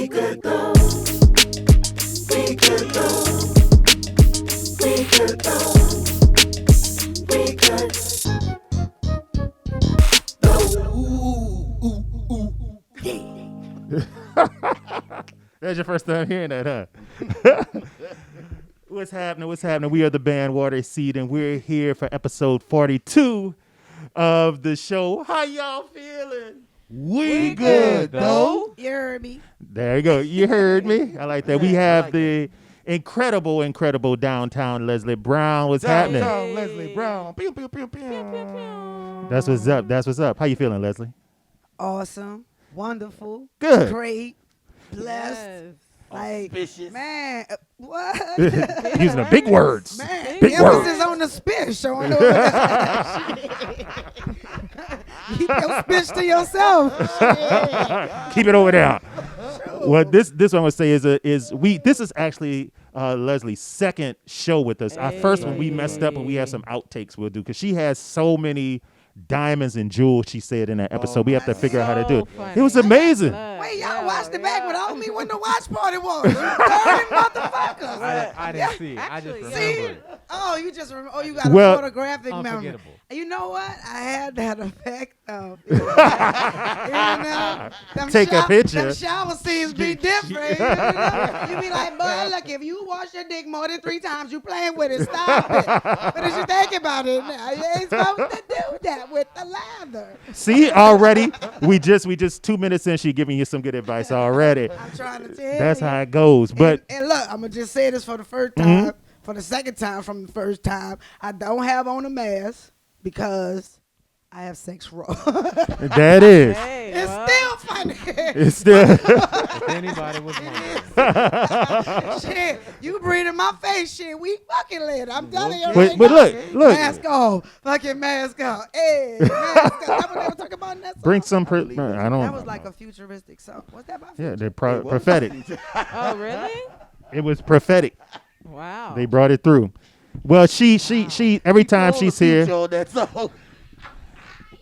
We could go. We could go. We could go. We could go. Ooh, ooh, ooh. Yeah. That's your first time hearing that, huh? What's happening? What's happening? We are the band Water Seed, and we're here for episode 42 of the show. How y'all feeling? We good, though. You heard me. There you go. You heard me. I like that. We have the incredible Downtown Lesli Brown. What's happening? Downtown Lesli Brown. Pew, pew, pew, pew. That's what's up. That's what's up. How you feeling, Leslie? Awesome. Wonderful. Good. Great. Blessed. Yes. Like, Auspicious. man, what? Using the big words. Man, Big emphasis words. on the spit, showing Keep your spit to yourself. Keep it over there. Well, this one I would say this is actually Leslie's second show with us. Our first one we messed up and we have some outtakes we'll do because she has so many diamonds and jewels, she said in that episode. We have to figure out how to do it. Funny. It was amazing. Wait, y'all watched it back without me when the watch party was. You dirty motherfuckers. I didn't see it. I just Actually, remembered. Oh, you just remember. Oh, you got a Well, photographic memory. Unforgettable. You know what? I had that effect of. You know, them Take a picture. Them shower scenes be different. You know? You be like, boy, look, if you wash your dick more than 3 times, you playing with it. Stop it. But as you think about it now, you ain't supposed to do that with the lather. See, already we just 2 minutes in, she giving you some good advice already. I'm trying to tell That's you. how it goes. But And look, I'm gonna just say this for the first time. For the second time from the first time, I don't have on a mask because I have sex raw. that is. Hey, It's well, still funny. It's still If anybody was wondering. Shit, you breathe in my face, shit. We fucking lit. I'm telling you. But- right but now. look. Mask off. Fucking mask off. Hey, mask off. That's what they were talking about in that song. bring some. I don't. That was like a futuristic song. What's that about? Yeah, they're prophetic. oh, really? It was prophetic. Wow. They brought it through. Well, she every time she's here. That song.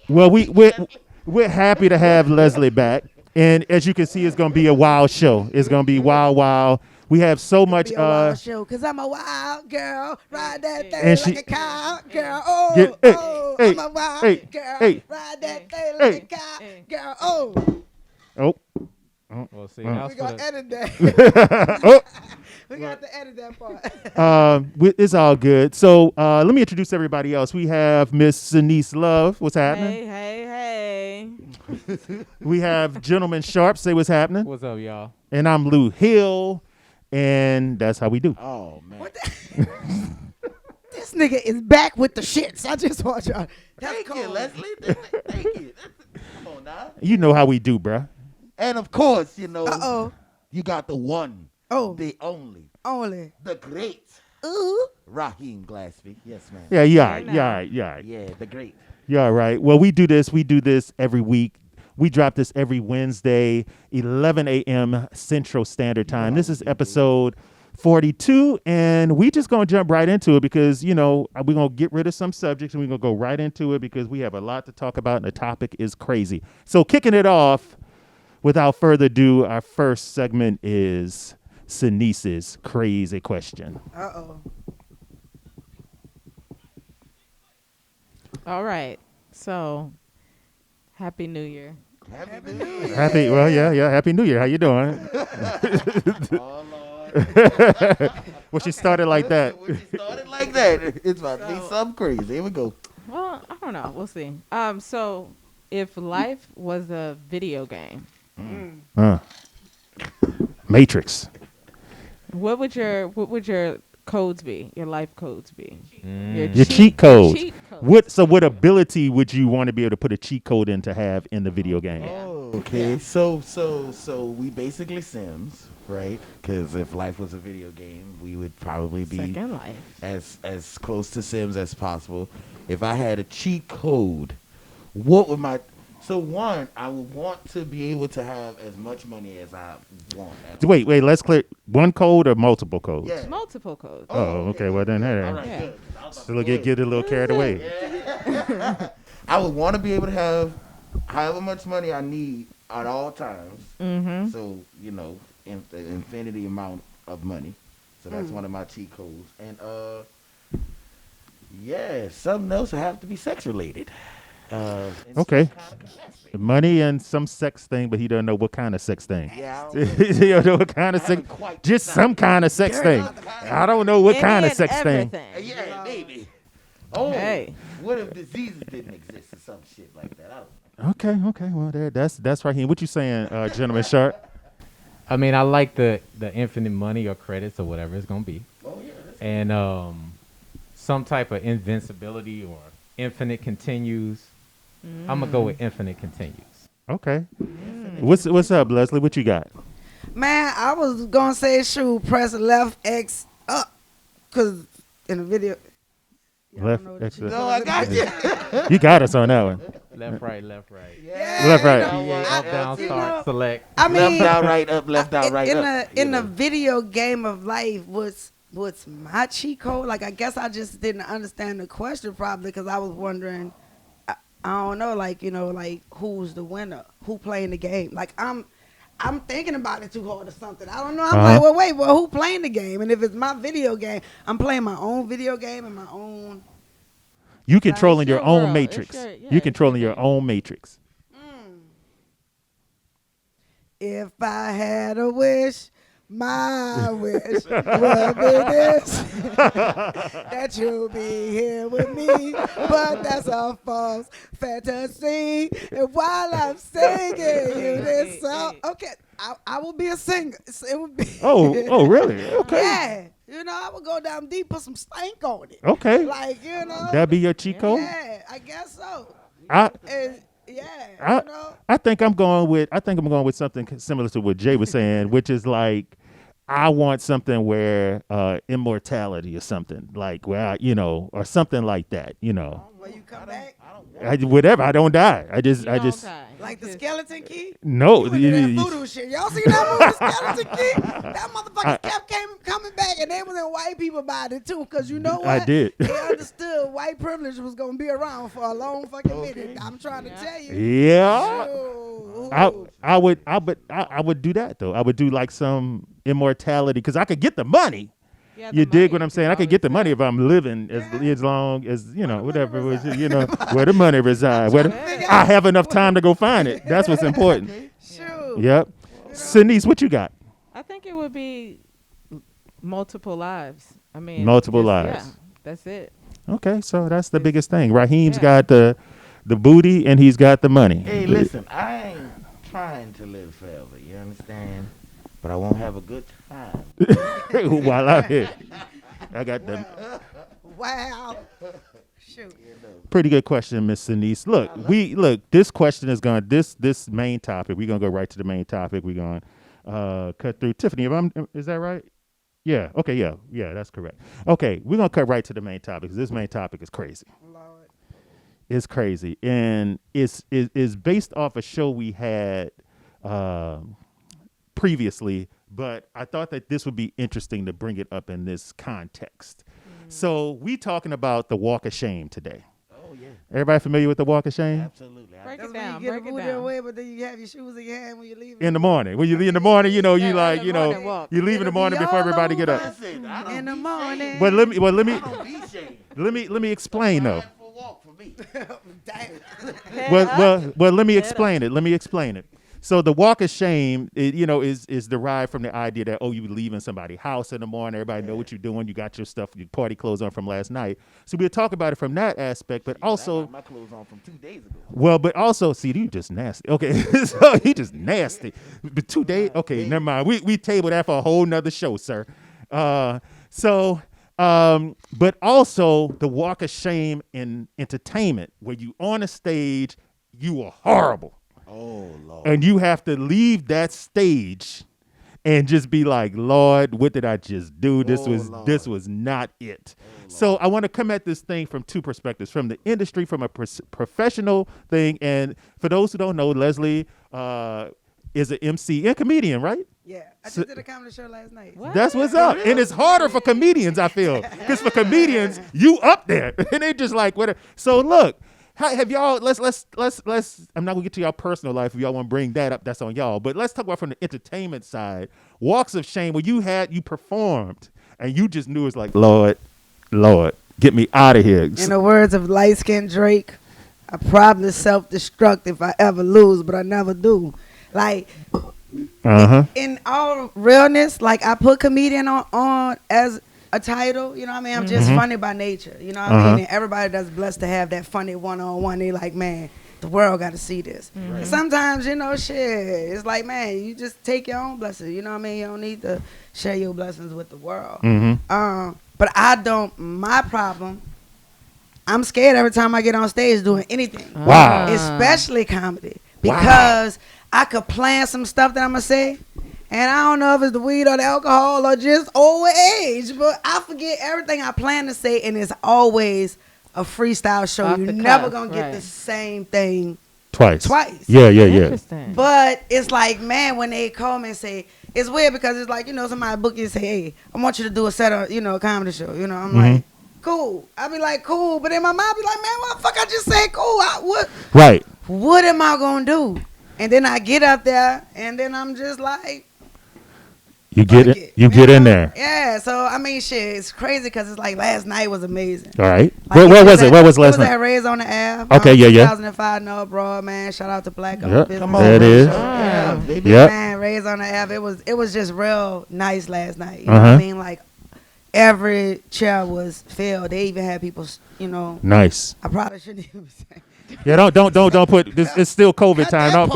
Well, we're happy to have Leslie back, and as you can see, it's gonna be a wild show. It's gonna be wild. We have so much. Be a wild show, cause I'm a wild girl, ride that thing And like she- a cow, girl. Oh, Get- oh, hey, I'm a wild hey, girl, hey, ride that thing hey. like a cow, girl. Oh, Oh, Well, see, that was we for gonna the, edit that. oh. We got to edit that part. It's all good. So let me introduce everybody else. We have Miss Denise Love. What's happening? Hey. We have Gentleman Sharp. Say what's happening. what's up, y'all? And I'm Lou Hill, and that's how we do. Oh, man. What the? This nigga is back with the shits. I just want y'all. That's Thank cool. you, Leslie. Thank you. Come on now. You know how we do, bruh. And of course, you know, Uh-oh. you got the one, Oh, the only, only. the great Ooh. Raheem Glassby. Yes, ma'am. Yeah, yeah, Hey, now. yeah. Yeah, the great. Yeah, right. Well, we do this every week. We drop this every Wednesday, 11 a.m. Central Standard Time. This is episode 42, and we just going to jump right into it because, you know, we're going to get rid of some subjects and we're going to go right into it because we have a lot to talk about and the topic is crazy. So kicking it off, without further ado, our first segment is Sinise's Crazy Question. Uh-oh. All right. So, Happy New Year. Happy New Year. Happy New Year. How you doing? Oh, Lord. Well, she started like that. When you started like that, it's about to be something crazy. Here we go. Well, I don't know. We'll see. So, if life was a video game, Matrix. what would your codes be? Your life codes be? Your cheat codes. Cheat codes. What ability would you want to be able to put a cheat code in to have in the video game? Oh, okay. So we basically Sims, right? Because if life was a video game, we would probably be Second Life. as close to Sims as possible. If I had a cheat code, what would my one, I would want to be able to have as much money as I want. Wait, let's clear one code or multiple codes? Yeah. Multiple codes. Oh, okay. Well, then, hey, All right, Yeah. good. I was about so to get a little carried away. I would want to be able to have however much money I need at all times. Mm-hmm. So, you know, infinity amount of money. So that's one of my cheat codes. And yeah, something else would have to be sex related. In Okay. some kind of capacity. Money and some sex thing, but he doesn't know what kind of sex thing. Yeah, I You don't don't know what kind of I sex. haven't quite Just decided. some kind of sex thing. Not the kind of- I don't know what Any kind of and sex thing. everything. Yeah, maybe. Oh, Hey. what if diseases didn't exist or some shit like that? I don't know. Okay. Well, that's Raheem. What you saying, gentleman shark? I mean, I like the infinite money or credits or whatever it's gonna be, Oh yeah, that's and some type of invincibility or infinite continues. I'm gonna go with infinite continues. Okay. What's up, Leslie? What you got? Man, I was gonna say shoot, press left X up, cause in the video. Y'all Left know what X you- up. no, I got you. You got us on that one. Left, right, left, right. Yeah, Left, right. you know, PA, up, down, you start, know, select. I mean, Left out, right up, left out, right in up. the in you the know. video game of life, what's my cheat code? Like, I guess I just didn't understand the question probably because I was wondering. I don't know, like, you know, like who's the winner, who playing the game. Like I'm thinking about it too hard or something. I don't know. I'm like, well, wait, well, who playing the game? And if it's my video game, I'm playing my own video game and my own. You controlling your your own world. It's matrix. your- yeah, You it's controlling your your game. own matrix. If I had a wish, my wish would be this. That you'll be here with me. But that's a false fantasy. And while I'm singing you this song, okay, I will be a singer. It would be. Oh, really? Okay. Yeah. You know, I would go down deep, put some stank on it. Okay. Like, you know. That be your cheat code? Yeah, I guess so. I And, yeah, I- you know. I think I'm going with something similar to what Jay was saying, which is like I want something where immortality or something like where or something like that. When you come back, Whatever. I don't die. I You just don't die. like the Just- skeleton key. no. You into that voodoo shit. Y'all seen that movie, Skeleton Key? That motherfucker kept coming back, and they was in white people about it too. Cause you know what? I did. They understood white privilege was gonna be around for a long fucking minute. I'm trying to tell you. Yeah. Ooh. I would do that though. I would do like some immortality because I could get the money. Yeah, You the dig money. what I'm saying? I could get the money if I'm living as long as whatever it was, where the money resides. I have enough time to go find it. That's what's important. Shoot. Yep. Sinice, what you got? I think it would be multiple lives. I mean, Multiple just- lives. Yeah, that's it. Okay, so that's the biggest thing. Raheem's Yeah. got the booty and he's got the money. Hey, listen, I ain't trying to live forever. You understand? But I won't have a good time. While I'm here, I got the Wow. Shoot. pretty good question, Miss Sinice. Look, this question is going this main topic. We're gonna go right to the main topic. We're going cut through Tiffany. Is that right? Yeah. Okay. Yeah. That's correct. Okay. We're gonna cut right to the main topic because this main topic is crazy. Lord. It's crazy, and it's based off a show we had previously, but I thought that this would be interesting to bring it up in this context. So we talking about the Walk of Shame today. Oh yeah, Everybody familiar with the Walk of Shame? absolutely. Break That's it when down. you get Break a it booty down. away, but then you have your shoes in your hand when you leave. In the morning, when you leave in the morning, you Yeah, like in the morning walk. you leave in the morning before everybody get up. Listen, I don't In the be morning. shamed. But let me I don't be shamed. let me explain though. Time for a walk for me. Damn. Well, let me explain it. Let me explain it. So the Walk of Shame, is derived from the idea that you leaving somebody's house in the morning. Everybody know what you're doing. You got your stuff, your party clothes on from last night. So we'll talk about it from that aspect, but I also, got my clothes on from 2 days ago. well, but also, see, you just nasty. Okay, so he just nasty. But 2 days, okay, never mind. We table that for a whole nother show, sir. But also the Walk of Shame in entertainment, where you on a stage, you are horrible. Oh Lord. And you have to leave that stage and just be like, Lord, what did I just do? This was not it. So I want to come at this thing from two perspectives, from the industry, from a professional thing. And for those who don't know, Leslie is an MC and comedian, right? Yeah, I So- just did a comedy show last night. What? That's what's up. And it's harder for comedians, I feel. Because for comedians, you up there. And they just like, whatever. So look, How have y'all? Let's. I'm not gonna get to y'all personal life. If y'all want to bring that up, that's on y'all. But let's talk about from the entertainment side. Walks of shame where you performed and you just knew it's like, Lord, get me out of here. In the words of light skinned Drake, I probably self-destruct if I ever lose, but I never do. Like, in all realness, like I put comedian on as a title, you know what I mean? I'm just funny by nature, you know what I mean? And everybody that's blessed to have that funny one-on-one, they like, man, the world got to see this. And sometimes, you know, shit, it's like, man, you just take your own blessings, you know what I mean? You don't need to share your blessings with the world. But my problem, I'm scared every time I get on stage doing anything. Wow. Especially comedy. Because I could plan some stuff that I'm going to say, and I don't know if it's the weed or the alcohol or just old age, but I forget everything I plan to say, and it's always a freestyle show. Off You're the never cuff, going to get right. the same thing Twice. Yeah. Interesting. But it's like, man, when they call me and say, it's weird because it's like, you know, somebody book you and say, hey, I want you to do a set of, you know, a comedy show. You know, I'm like, cool. I be like, cool. But in my mind, I be like, man, what the fuck I just say cool? What am I going to do? And then I get up there, and then I'm just like, you get it. You get in there. Yeah. So I mean, shit, it's crazy because it's like last night was amazing. All right. Like, Where was it? Where was last It was night? at Rays on the Ave. Okay, yeah. 2005 North Broad, man. Shout out to Black owned business. Come on, There it is. Yeah, baby. Yep. Man, Rays on the Ave. It was just real nice last night. You know what I mean? Like every chair was filled. They even had people, you know. Nice. I probably shouldn't even say. Yeah, don't put this. It's still COVID time.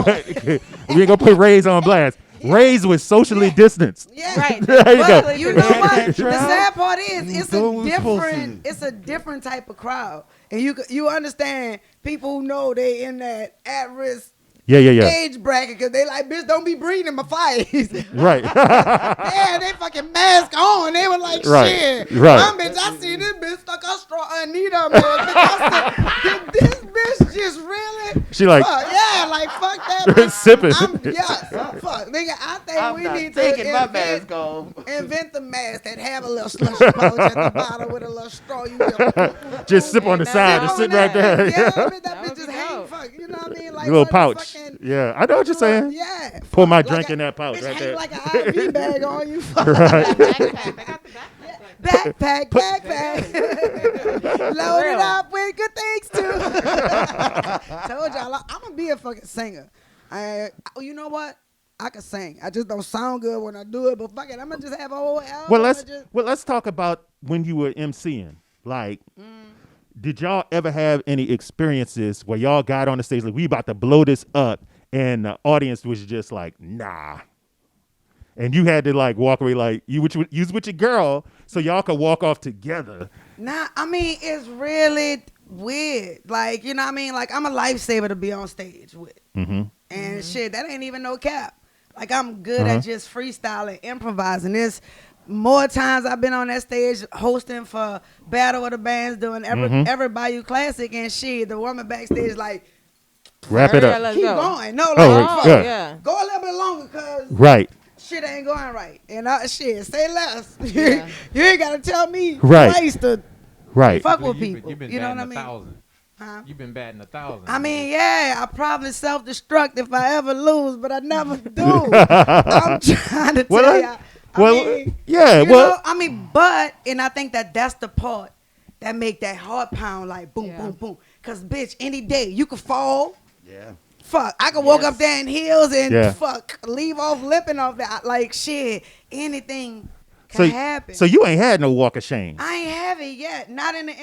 We ain't gonna put Rays on blast. Rays was socially distanced. Yeah. Right. There you go. But you know what? The sad part is it's Doing what we're supposed to it's a different type of crowd. And you understand people who know they in that at risk Yeah. age bracket because they like, bitch, don't be breathing in my face. Right. Yeah, they fucking mask on. They were like, Right. shit. Right. Bitch, I see this bitch stuck a straw Anita, man. Bitch, I said, did this bitch just really? She like Fuck, yeah, like fuck that. Bitch. sipping. Fuck, nigga. I think I'm we not need to taking my mask off. invent the mask that have a little slush pouch at the bottom with a little straw. You just Just sip on the side. Just sit right there. Yeah, I mean, that That bitch would just be hang. dope. Fuck, you know what I mean? Like Little fucking- pouch. fucking- Yeah, I know what you're saying. Yeah. Pour my fuck, drink like in that pouch bitch right hang there. like an IV bag on you. Fuck. Right. Backpack. Load it up with good things too. Told y'all, I'm gonna be a fucking singer. You know what? I can sing. I just don't sound good when I do it. But fuck it, I'm gonna just have a whole album. Let's talk about when you were MCing. Like, did y'all ever have any experiences where y'all got on the stage like we about to blow this up, and the audience was just like, nah, and you had to like walk away like you was with your girl, so y'all could walk off together. Nah, I mean it's really weird. Like, you know what I mean? Like I'm a lifesaver to be on stage with, and shit, that ain't even no cap. Like I'm good at just freestyling, improvising. There's more times I've been on that stage hosting for Battle of the Bands, doing every Bayou Classic, and shit, the woman backstage like, Wrap it up. Let's keep go. going. No, like, Oh, fuck. yeah. Go a little bit longer, cause Right. shit ain't going right. And shit, say less. Yeah. You ain't gotta tell me Right. twice to Right. fuck with You've been- people. You've been You know what batting I mean? 1,000. Huh? You've been batting 1,000. I mean, yeah, I probably self-destruct if I ever lose, but I never do. I'm trying to tell you. And I think that's the part that make that heart pound like boom, Yeah. boom, boom. Cause bitch, any day you could fall. Yeah. Fuck, I could walk up there in heels and Yeah. fuck leave off limping off that. Like shit, anything can happen. So you ain't had no walk of shame. I ain't have it yet. Not in the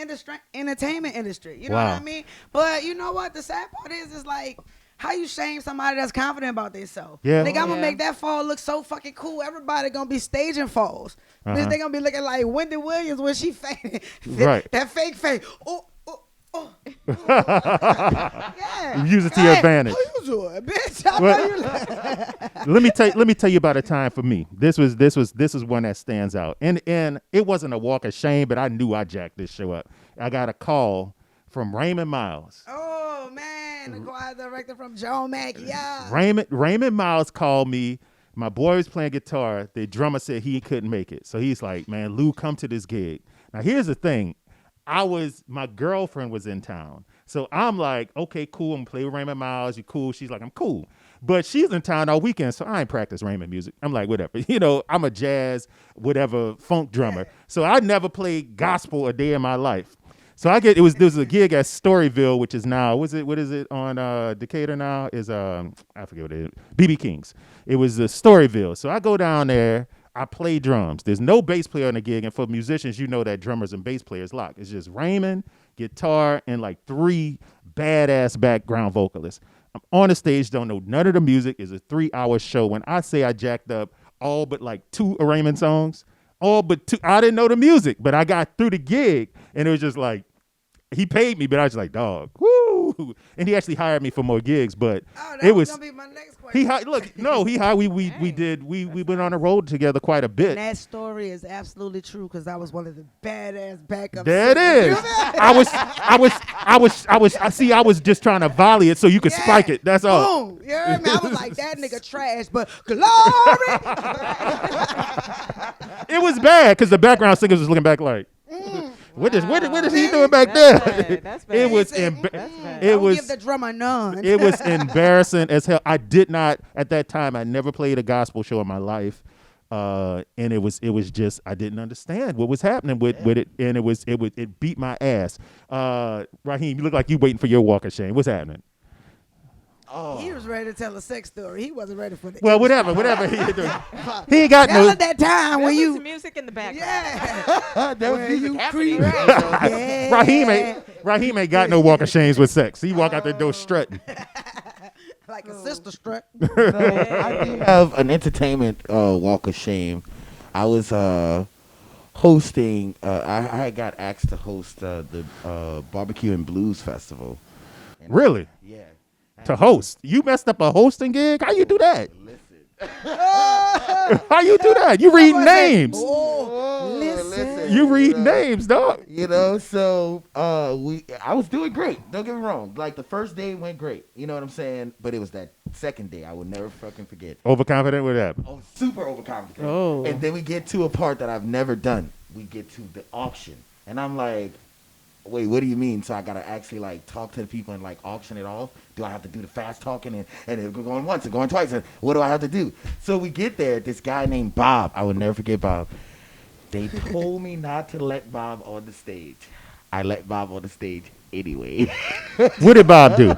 entertainment industry. You know Wow. what I mean? But you know what? The sad part is like how you shame somebody that's confident about themselves. Yeah. Like I'm gonna Yeah. make that fall look so fucking cool. Everybody gonna be staging falls. Uh-huh. They gonna be looking like Wendy Williams when she fainted. Right. That fake face. Oh. Yeah. You use it to your advantage. How you doing, bitch? I Well- know you. Let me tell you about a time for me. This was one that stands out. And it wasn't a walk of shame, but I knew I jacked this show up. I got a call from Raymond Miles. Oh man, the choir director from Joe Mack. Yeah. Raymond Miles called me. My boy was playing guitar. The drummer said he couldn't make it. So he's like, man, Lou, come to this gig. Now here's the thing. My girlfriend was in town. So I'm like, okay, cool. I'm gonna play with Raymond Miles. You cool? She's like, I'm cool. But she's in town all weekend, so I ain't practice Raymond music. I'm like, whatever. I'm a jazz, whatever, funk drummer. So I never played gospel a day in my life. So there was a gig at Storyville, which is now, what is it on Decatur now? Is I forget what it is. BB King's. It was Storyville. So I go down there, I play drums. There's no bass player on the gig, and for musicians, you know that drummers and bass players lock. It's just Raymond, guitar, and like 3 badass background vocalists. I'm on the stage, don't know none of the music. It's a 3-hour show. When I say I jacked up all but like 2 of Raymond songs, all but 2, I didn't know the music, but I got through the gig, and it was just like, he paid me, but I was like, dog, woo! And he actually hired me for more gigs, but that was gonna be my next question. he hired. We went on a road together quite a bit. And that story is absolutely true because I was one of the badass backup There it singers. is. I was just trying to volley it so you could spike it. That's all. Boom. You heard me? I was like, that nigga trash, but glory. It was bad because the background singers was looking back like, what is he doing back there? That's bad. It was That's bad. it Don't was give the drummer none. it was embarrassing as hell. I did not at that time. I never played a gospel show in my life, and it was just I didn't understand what was happening with it, and it beat my ass. Raheem, you look like you waiting for your walk of shame. What's happening? He was ready to tell a sex story. He wasn't ready for the Well, whatever. He ain't got Tell no. at that time when There was you some music in the background. yeah. There was Where music you happening. creep. Yeah. Raheem ain't got no walk of shames with sex. He walk out the door strutting. Like a sister strut. I do have an entertainment walk of shame. I was hosting. I got asked to host the Barbecue and Blues Festival. And Really? Yeah. To host. You messed up a hosting gig? How you do that? Listen. How you do that? You read names. Oh, listen. You read names, dog. So I was doing great. Don't get me wrong. Like the first day went great. You know what I'm saying? But it was that second day I will never fucking forget. Overconfident with that. I was super overconfident. Oh. And then we get to a part that I've never done. We get to the auction. And I'm like, wait, what do you mean? So I gotta actually like talk to the people and like auction it off? Do I have to do the fast talking and it going once and going twice? And what do I have to do? So we get there. This guy named Bob. I will never forget Bob. They told me not to let Bob on the stage. I let Bob on the stage anyway. What did Bob do?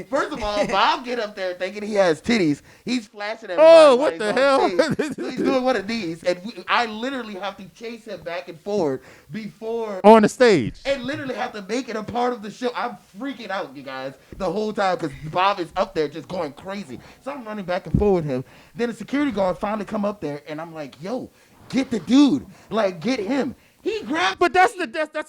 First of all, Bob get up there thinking he has titties. He's flashing everybody. Oh, while what he's the on hell? stage. So he's doing one of these, and I literally have to chase him back and forward before. On the stage. And literally have to make it a part of the show. I'm freaking out, you guys, the whole time because Bob is up there just going crazy. So I'm running back and forth with him. Then the security guard finally come up there, and I'm like, yo, get the dude. Like, get him. He grabbed But that's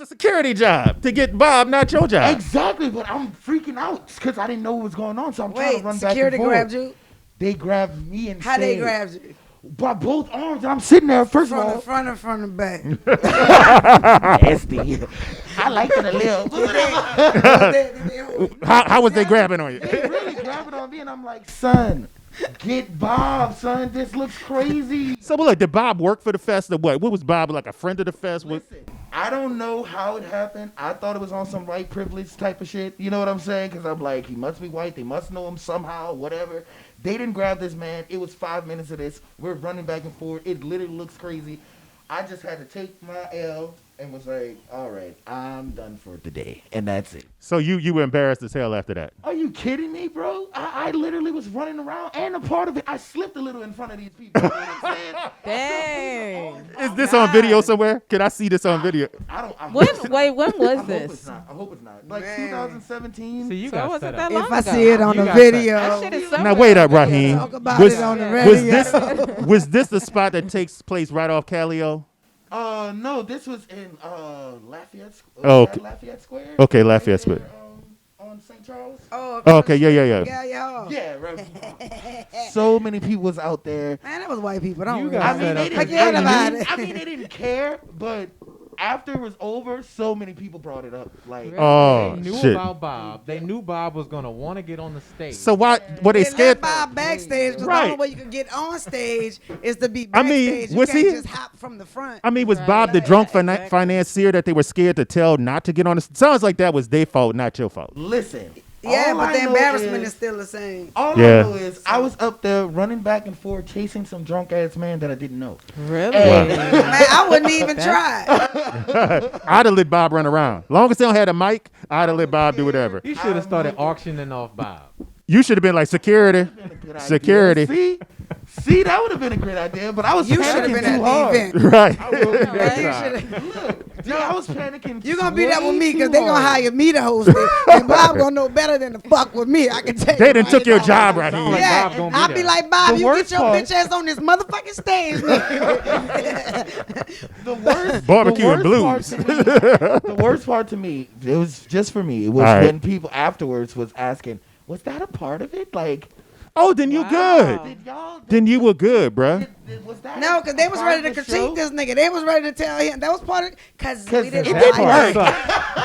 a security job to get Bob, not your job. Exactly, but I'm freaking out because I didn't know what was going on. So I'm trying Wait, to run back security and forth. grabbed you? They grabbed me and How they grabbed you? by both arms. And I'm sitting there. First From of the all, front and from the back. nasty. I like it a little. How was they grabbing on you? They really grabbing on me, and I'm like, son, get Bob, son. This looks crazy. So, look, did Bob work for the fest or what? What was Bob, like a friend of the fest? What? Listen, I don't know how it happened. I thought it was on some white privilege type of shit. You know what I'm saying? Because I'm like, he must be white. They must know him somehow, whatever. They didn't grab this man. It was 5 minutes of this. We're running back and forth. It literally looks crazy. I just had to take my L and was like, all right, I'm done for today. And that's it. So you were embarrassed as hell after that. Are you kidding me, bro? I literally was running around, and a part of it, I slipped a little in front of these people. You know what I'm saying? Dang. Is this on video somewhere? Can I see this on video? When was I hope this? it's not. I hope it's not. Like Man. 2017. See, you So it got wasn't set that up. long If I ago. see it on You the got set. video, That shit is somewhere Now wait up, on the video. Raheem. talk about Was, it on the yeah. was radio. was this the spot that takes place right off Callio? No, this was in Lafayette. Oh, okay. Lafayette Square. Okay, Lafayette there, Square. On St. Charles. Oh, Okay, yeah. Yeah, right. So many people was out there. Man, that was white people. Don't You worry. got I set mean, up they for didn't, Forget about it. I mean, they didn't care, but after it was over, so many people brought it up. Like, Really? Oh They knew shit. about Bob. They knew Bob was gonna want to get on the stage. So why were they They scared? left Bob backstage because Right. the only way you can get on stage is to be I mean, backstage. You was can't he- just hop from the front. I mean, was Right. Bob the drunk Exactly. financier that they were scared to tell not to get on the? Sounds like that was their fault, not your fault. listen. Yeah, all but I the know embarrassment is is still the same. All Yeah. I know is I was up there running back and forth chasing some drunk ass man that I didn't know. Really? Man, I wouldn't even try. I'd have let Bob run around. Long as they don't have a mic, I'd have let Bob do whatever. you should have started auctioning off Bob. You should have been like security. Been a good idea. Security. See, that would have been a great idea, but I was You should have panicking been too at the hard. event. Right. Next You time. shoulda- Dude, I was panicking. You gonna be there with way me because too they gonna hard. hire me to host it, and Bob gonna know better than to fuck with me. I can tell you. They done right took your now. job right Sound here. like Yeah, Bob gonna be I'll be there. like, Bob, The you get worst your part- bitch ass on this motherfucking stage, nigga. The worst Barbecue and the worst part blues. to me- the worst part to me, it was just for me. It was All right. when people afterwards was asking, "Was that a part of it? Like, Oh, then you Wow. good. did y'all? Then you were good, bruh. Was that No, because they was part ready of to the critique show? this nigga. They was ready to tell him that was part of because 'Cause we didn't it like did it. work.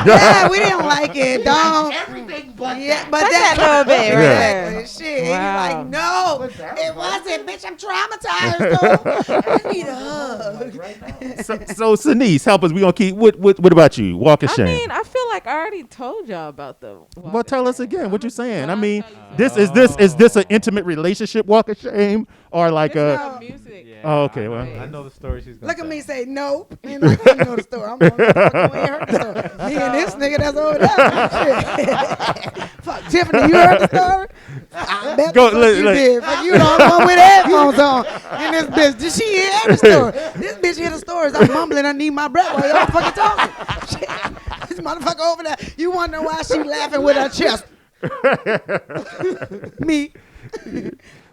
Yeah, we didn't like it, dog. Everything but Yeah, that. but But that that little bit, exactly. right? Shit, he Wow. like, no, But that it was wasn't, bitch. I'm traumatized, though. I need a hug. Right now. So Sinise, help us. We gonna keep. What about you? Walk of I shame. mean, I feel like I already told y'all about the. walk Well, of tell us shame. again. What you saying? I I'll mean, tell you is this an intimate relationship walk of shame or like This a? is the music. Yeah, Oh, okay, I know- well. I know the story she's gonna Look at tell. me say nope. And I don't know the story. I'm gonna fucking ain't heard the story. Me and this nigga that's over there. Shit. Fuck Tiffany, you heard the story? I bet Go, the fuck look, you look. did. Fuck you the only one with headphones on in this bitch. Did she hear the story? This bitch hear the stories. I'm mumbling underneath my breath while y'all fucking talking. Shit. This motherfucker over there. You wanna know why she laughing with her chest? Me.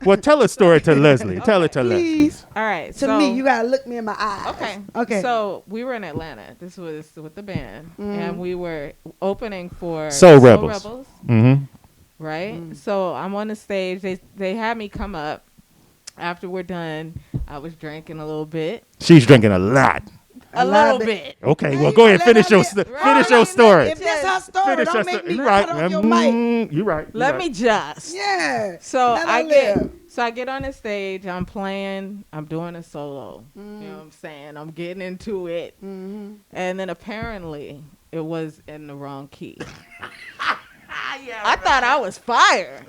Well, tell a story to Leslie. Tell it to Leslie. Please. All right. To so, me, you gotta look me in my eyes. Okay. Okay. So we were in Atlanta. This was with the band, and we were opening for Soul Rebels. Mm-hmm. Right. So I'm on the stage. They had me come up. After we're done, I was drinking a little bit. She's drinking a lot. A love little it. bit. Okay, Yeah, well, you go gotta ahead. let Finish her your live. finish your story. If that's her story, Finish don't your make story. me You cut right. off your mic. You right. you Let right. me just. Yeah. So Let her I get live. so I get on the stage. I'm playing. I'm doing a solo. You know what I'm saying? I'm getting into it, and then apparently it was in the wrong key. I thought I was fire,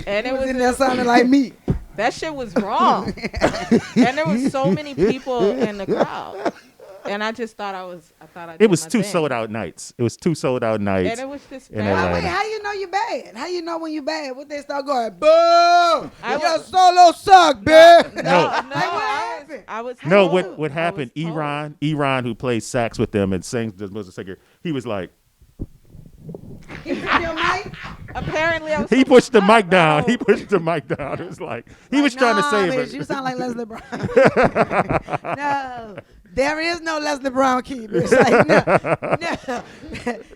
and it was And that sounded like me. that shit was wrong. And there was so many people in the crowd, and I just thought I thought I. It did was my two thing. sold out nights. It was two sold out nights. And it was just in bad. Atlanta. Wait, how you know you bad? How you know when you bad? What they start going, boo! I Your was- solo suck, bitch. No. Like, what happened? I was No, told. what I happened? was told. Iran, who plays sax with them and sings the was a singer. He was like, He took your mic? Apparently, I was. he supposed pushed the to mic cut, down. bro. He pushed the mic down. It was like he was trying to Nah, save bitch, it. you sound like Leslie Brown. No, there is no Leslie Brown key, bitch. Like, no.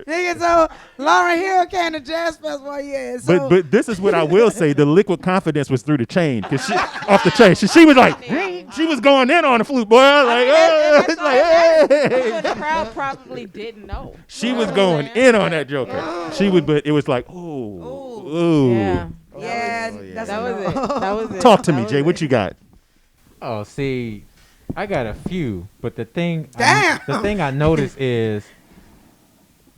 Nigga, so Lauren Hill came to Jazz Festival, yeah. So, But this is what I will say: the liquid confidence was through the chain, cause she off the chain. She was like, she was going in on the flute, boy. Like, And it's that's like, all that- hey. The crowd probably didn't know. She was going in on that joker. She would, but it was like, ooh. Yeah. yeah, that's That a was no. it. That was it. Talk to me, That was Jay. it. What you got? Oh, see, I got a few, but the thing, Damn. the thing I noticed is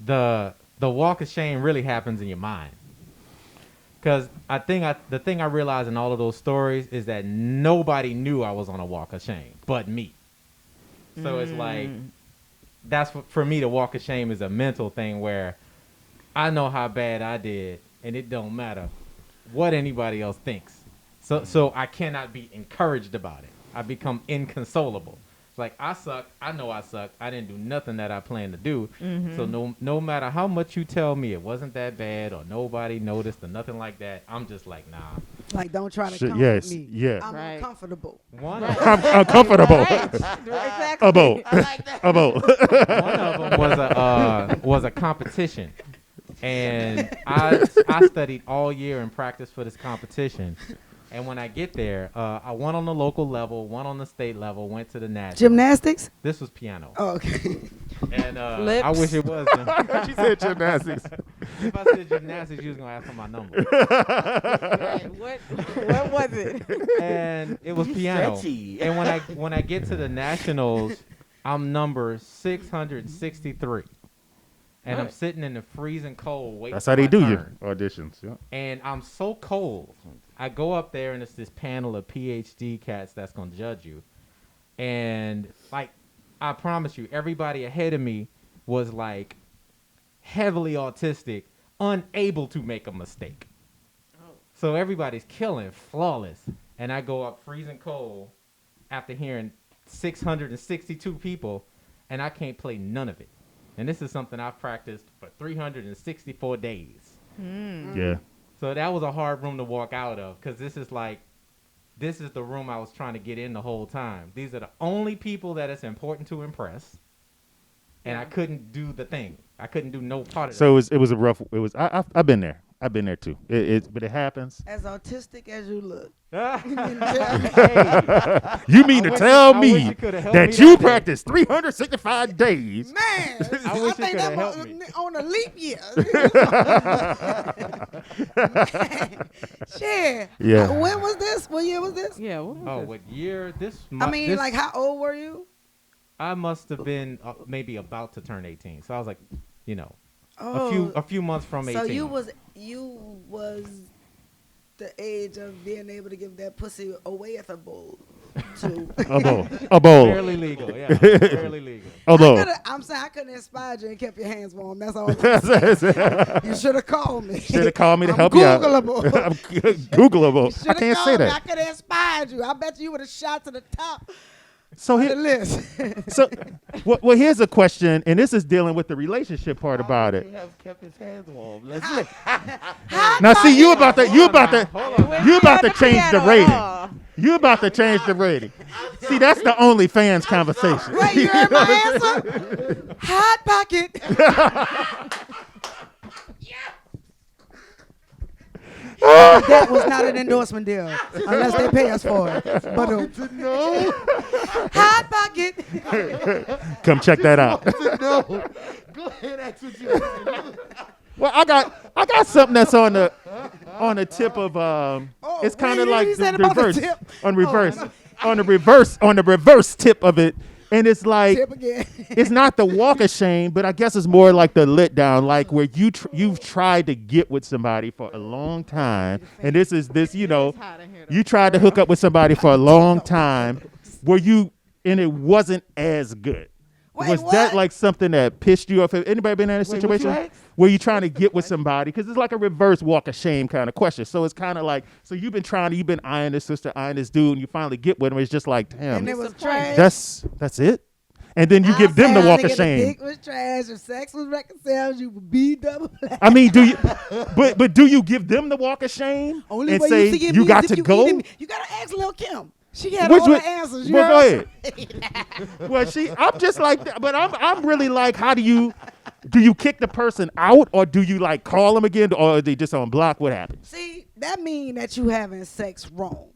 the walk of shame really happens in your mind. Cause the thing I realized in all of those stories is that nobody knew I was on a walk of shame but me. So it's like that's for me. The walk of shame is a mental thing where I know how bad I did, and it don't matter what anybody else thinks. So I cannot be encouraged about it. I become inconsolable. It's like I suck. I know I suck. I didn't do nothing that I planned to do. So no matter how much you tell me it wasn't that bad or nobody noticed or nothing like that, I'm just like, nah. Like, don't try to Shit, comfort yes, me. yeah. I'm Right. uncomfortable. One I'm uncomfortable. Right. Exactly. Abo. Abo. of them was a competition, and I studied all year and practiced for this competition, And when I get there, I went on the local level, one on the state level, went to the national. Gymnastics? This was piano. Oh, okay. And Flips. I wish it was. She said gymnastics. If I said gymnastics, you was going to ask for my number. Right, what was it? And it was piano. Stretchy. And when I get to the nationals, I'm number 663. And I'm sitting in the freezing cold waiting That's for how they my do turn. your auditions. Yeah. And I'm so cold. I go up there and it's this panel of PhD cats that's going to judge you. And like, I promise you, everybody ahead of me was like heavily autistic, unable to make a mistake. So everybody's killing, flawless. And I go up freezing cold after hearing 662 people, and I can't play none of it. And this is something I've practiced for 364 days. Yeah. So that was a hard room to walk out of, because this is the room I was trying to get in the whole time. These are the only people that it's important to impress, and I couldn't do the thing. I couldn't do no part of So it was a rough. It was. I've been there. I've been there too. But it happens. As autistic as you look. that. You mean I to wish tell I wish me you coulda helped me that you that day. practiced 365 days? Man, I wish you think coulda that helped was me. on a leap year. Shit. Yeah. When was this? What year was this? Yeah. What was Oh, this? what year? I mean, like, how old were you? I must have been maybe about to turn 18. So I was like, Oh, a few months from 18. so you was the age of being able to give that pussy away at the bowl. To A bowl. barely legal. Yeah, barely legal. Although. I'm saying I couldn't inspire you and kept your hands warm. That's all. You should have called me. Should have called me to I'm help you out. Googleable. I'm Googleable. I Shoulda can't say called me. I that. could have inspired you. I bet you would have shot to the top So of the here, list. so well, here's a question, and this is dealing with the relationship part about it. He have kept his hands warm. Let's see. Now, see, you about to Went change the piano. rating. Oh. You about to change the rating. See, that's the OnlyFans conversation. Wait, you heard my answer? Hot pocket. That was not an endorsement deal, unless they pay us for it. But No. hot pocket. Come check that out. No. Go ahead, ask what you want. Well, I got something that's on the tip of it's kind of what like you said the about the reverse tip? on the reverse tip of it, and it's like Tip again. it's not the walk of shame, but I guess it's more like the let down, like where you've tried to get with somebody for a long time, and this you know It's hot in here, though. you tried to hook up with somebody for a long time, and it wasn't as good. Wait, Was what? that like something that pissed you off? Have anybody been in a Wait, what you situation asked? where you're trying to get with somebody? Because it's like a reverse walk of shame kind of question. So it's kind of like, so you've been eyeing this sister, eyeing this dude, and you finally get with him. It's just like, damn, And it was trash. that's it. And then you give them the walk of The shame. dick was trash. If sex was reconciled, you would be double black. I mean, do you? But do you give them the walk of shame Only and way say you see you me got is if to you go? eating me. You gotta ask Lil Kim. She had Which all one- the answers. You Well, heard? go ahead. Well, I'm just like that, but I'm really like, how do you kick the person out, or do you like call them again, or are they just on block? What happens? See, that mean that you having sex wrong.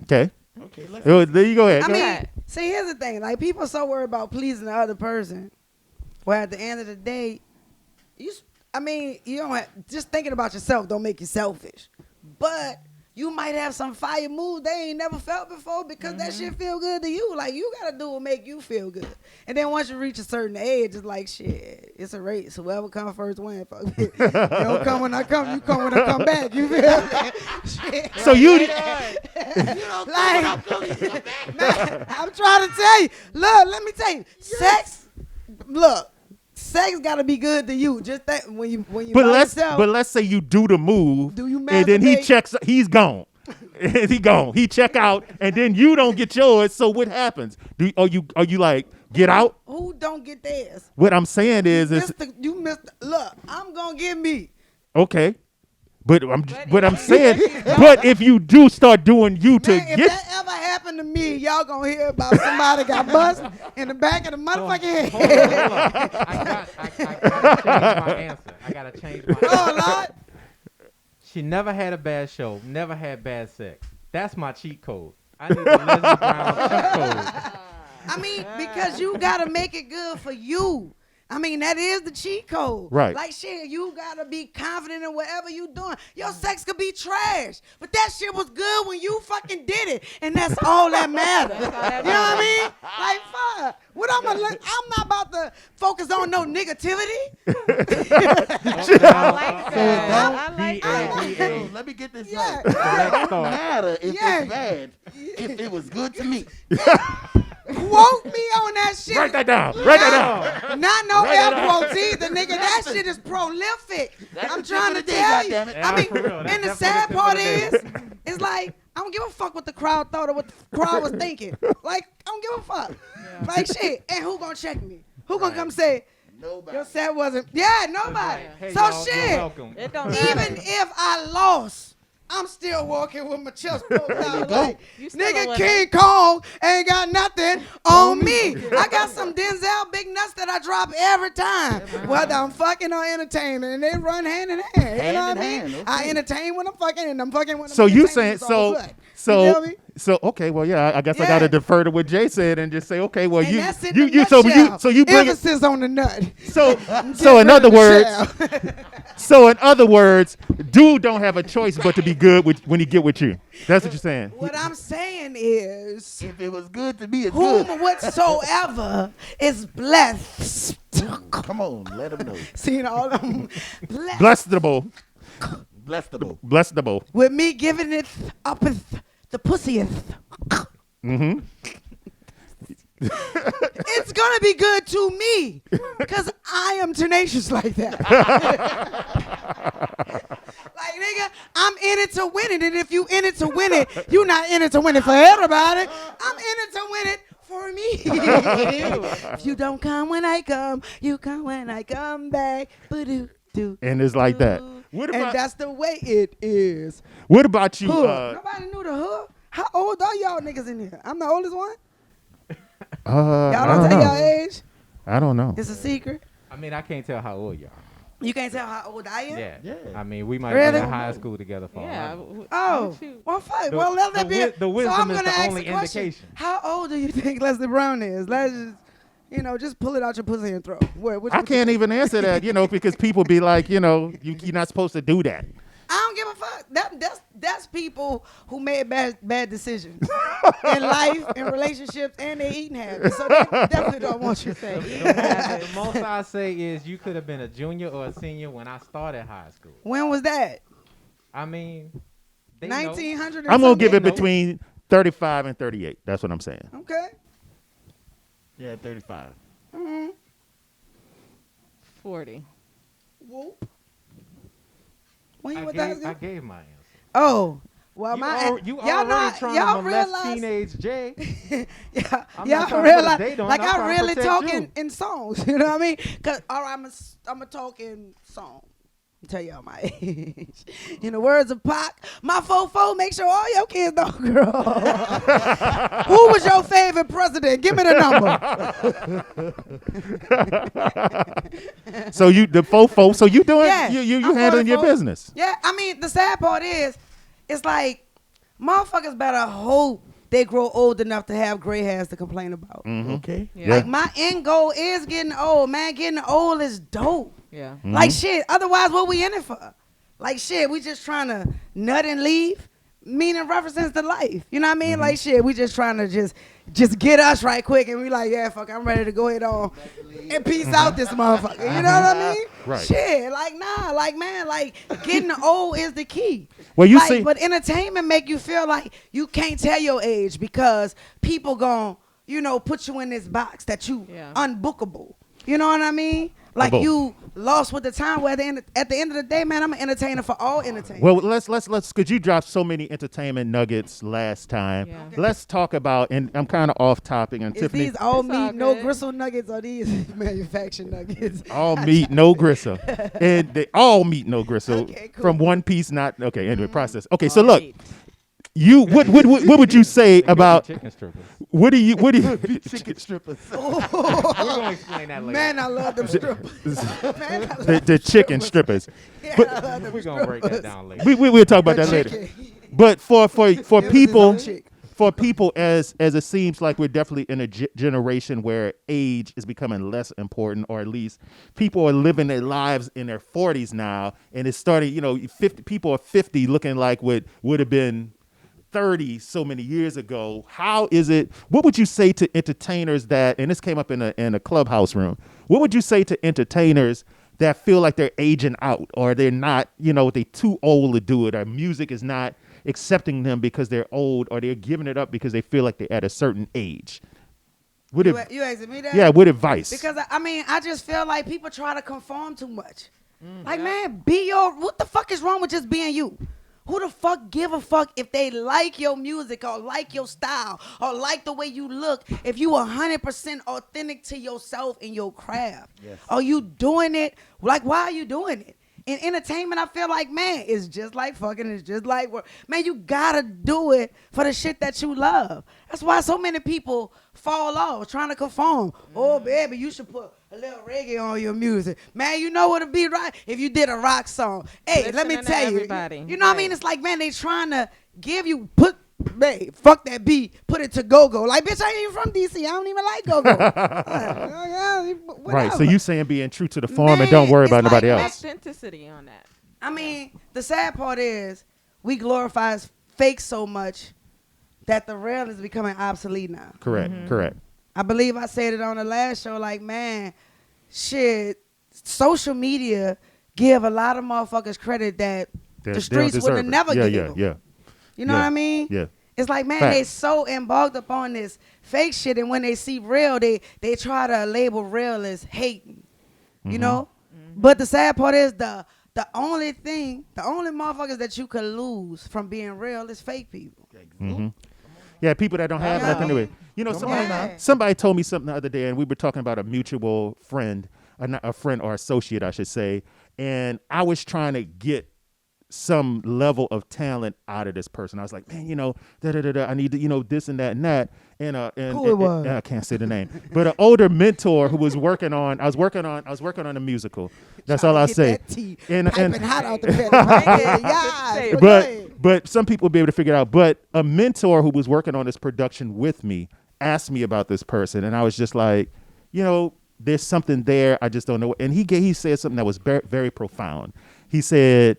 Okay, Okay, let's there you go ahead. I Go mean, ahead. see, here's the thing. Like, people are so worried about pleasing the other person. Where at the end of the day, you don't have, just thinking about yourself don't make you selfish. But you might have some fire moves they ain't never felt before because that shit feel good to you. Like, you got to do what make you feel good. And then once you reach a certain age, it's like, shit, it's a race. Whoever come first win. Fuck it. You don't come when I come, you come when I come back. You feel me? Shit. So you, Like, I'm trying to tell you. Look, let me tell you. Sex gotta be good to you. Just think when you but by let's yourself, let's say you do the move, Do you and then he masturbate? checks, he's gone. He gone. He check out, and then you don't get yours. So what happens? Are you like get out? who don't get theirs? What I'm saying is You missed. Look, I'm gonna get me. okay. But I'm saying, but if you do start doing you to Man, if get, that ever happened to me, y'all gonna hear about somebody got bust in the back of the motherfucking Hold head. on. I gotta change my answer. I gotta change my answer. Oh Lord. She never had a bad show, never had bad sex. That's my cheat code. I need the Leslie Brown cheat code. I mean, because you gotta make it good for you. I mean, that is the cheat code. Right. Like, shit, you gotta be confident in whatever you doing. Your sex could be trash, but that shit was good when you fucking did it, and that's all that matters. You know what I mean? Like, fuck. What I'm not about to focus on no negativity. I like that. I like that. So let me get this Yeah. right. It don't matter if Yeah. it's bad. If it was good to me. Quote me on that shit. Write that down. Write that down. Not no air quotes either, nigga. That shit is prolific. That's I'm the trying to tip of the day, tell you. goddammit. I mean, for real. That's and the definitely sad the tip part of is, the day. it's like, I don't give a fuck what the crowd thought or what the crowd was thinking. Like, I don't give a fuck. Like, shit. And who gonna check me? Who gonna come say, Nobody. your set wasn't, yeah, nobody. Hey, So y'all, you're shit, welcome. It don't matter. even if I lost, I'm still walking with my chest poked out like, You still a nigga, winner. King Kong ain't got nothing on me. I got some Denzel big nuts that I drop every time, whether I'm fucking or entertaining, and they run hand in hand. You know what I mean? Hand in hand, I okay. entertain when I'm fucking, and I'm fucking when I'm So you entertaining. saying It's all good. You feel me? so okay, well yeah, I guess I Yeah. gotta defer to what Jay said and just say, okay, well And you that's in you the you so you nutshell. so you bring it Emphasis on the nut. so in other words Shell. so in other words, dude don't have a choice but to be good with when he get with you. That's what you're saying. What I'm saying is, If it was good to me, it's good. whom whatsoever is blessed. Come on, let them know. Seen all of them. Blessable. Bless the boat. Blessable. With me giving it uppeth the pussieth. Mm-hmm. It's gonna be good to me, cause I am tenacious like that. Like, nigga, I'm in it to win it, and if you in it to win it, you not in it to win it for everybody. I'm in it to win it for me. If you don't come when I come, you come when I come back. Ba-do-do. And it's like that. What And about that's the way it is. what about you? Hood. Nobody knew the hood. How old are y'all niggas in here? I'm the oldest one. I Y'all don't don't tell know. y'all age. I don't know. It's a secret. I mean, I can't tell how old you are. You can't tell how old I am. Yeah. Yeah. I mean, we might Really? be in high school together for all I Yeah. know. Oh, Shoot. well, fuck. The- Well, let that the be. wi- the wisdom so I'm is gonna the ask only the question. indication. How old do you think Leslie Brown is? Let's just, just pull it out your pussy and throw. I can't even answer that, because people be like, you're not supposed to do that. I don't give a fuck. That's people who made bad decisions in life, in relationships, and their eating habits. So they definitely don't want you to say. The most I say is you could have been a junior or a senior when I started high school. When was that? I mean, they know. 1900. I'm gonna give it know. between 35 and 38. That's what I'm saying. Okay. Yeah, 35. 40. Whoop. When you I with gave, that? I gave my answer. Oh. Well, You y'all already not, trying y'all to molest realize, teenage Jay. yeah, I'm y'all not trying to put a realize, date on it. like I'm I trying to really protect talking you. in songs. You know what I mean? Cause all right, I'm a talking song. Tell y'all my age. In the words of Pac, my fofo, make sure all your kids know, girl. Who was your favorite president? Give me the number. So you the fofo. So you doing Yeah, you I'm handling your for the fo- business. Yeah, I mean, the sad part is, it's like, motherfuckers better hope they grow old enough to have gray hairs to complain about. Okay. Yeah. Like, my end goal is getting old, man. Getting old is dope. Yeah. Like, shit, otherwise, what we in it for? Like, shit, we just trying to nut and leave, meaning references to life. You know what I mean? Like, shit, we just trying to just get us right quick, and we like, yeah, fuck, I'm ready to go ahead on and peace out this motherfucker. You know what I mean? Right. Shit, like, nah, like, man, like, getting old is the key. Well, you like, see- but entertainment make you feel like you can't tell your age because people gon', put you in this box that you Yeah. unbookable. You know what I mean? Like, Boom. you lost with the time. Where at the end of the day, man, I'm an entertainer for all entertainment. Well, let's because you dropped so many entertainment nuggets last time. Yeah. Okay. Let's talk about, and I'm kind of off topic. And is Tiffany, these all It's all meat, no good. gristle nuggets, or these manufactured nuggets? all meat, no gristle, and they all meat, no gristle Okay, cool. from one piece. Not okay. Anyway, process. Okay, so look, what would you say about chicken strippers? what do you Chicken strippers. We're gonna explain that later. Man, I love them strippers. Man, I love the chicken strippers? yeah, but- I love them We're gonna break that down later. We'll talk about that later. chicken. But for people, chick. for people, as it seems like we're definitely in a generation where age is becoming less important, or at least people are living their lives in their 40s now, and it's starting. 50 people are 50 looking like what would have been 30 so many years ago. How is it? What would you say to entertainers that? And this came up in a clubhouse room. What would you say to entertainers that feel like they're aging out, or they're not? They're too old to do it, or music is not accepting them because they're old, or they're giving it up because they feel like they're at a certain age. You asking me that? Yeah, what advice? Because I just feel like people try to conform too much. Man, be what the fuck is wrong with just being you? Who the fuck give a fuck if they like your music or like your style or like the way you look? If you 100% authentic to yourself and your craft, Yes. are you doing it? Like, why are you doing it? In entertainment, I feel like, man, it's just like fucking, it's just like work. Man, you gotta do it for the shit that you love. That's why so many people fall off trying to conform. Oh, baby, you should put a little reggae on your music. Man, you know what'd be right if you did a rock song. Hey, let me Listening to tell you. everybody. You know what I mean? It's like, man, they trying to give you, fuck that beat, put it to go-go. Like, bitch, I ain't even from D.C. I don't even like go-go. Right. So you saying being true to the form and Man, don't worry it's about nobody like else. Authenticity on that. I mean, the sad part is we glorify fake so much that the real is becoming obsolete now. Correct. Correct. I believe I said it on the last show, like, man, shit, social media give a lot of motherfuckers credit that They the don't streets would deserve have it. never Yeah. given them. Yeah. You know Yeah. what I mean? Yeah. It's like, man, Fact. they so embarked upon this fake shit, and when they see real, they try to label real as hating. You know? But the sad part is the only motherfuckers that you could lose from being real is fake people. Mm-hmm. Yeah, people that don't have Yeah. nothing to it. Yeah. Somebody told me something the other day, and we were talking about a mutual friend, a friend or associate, I should say, and I was trying to get some level of talent out of this person. I was like, man, I need to, this and that and that. And Who it was? I can't say the name, but an older mentor who was working on. I was working on a musical. That's all I'll say. And Hot out the belly. but some people will be able to figure it out. But a mentor who was working on this production with me asked me about this person, and I was just like, there's something there. I just don't know. And he said something that was very, very profound. He said,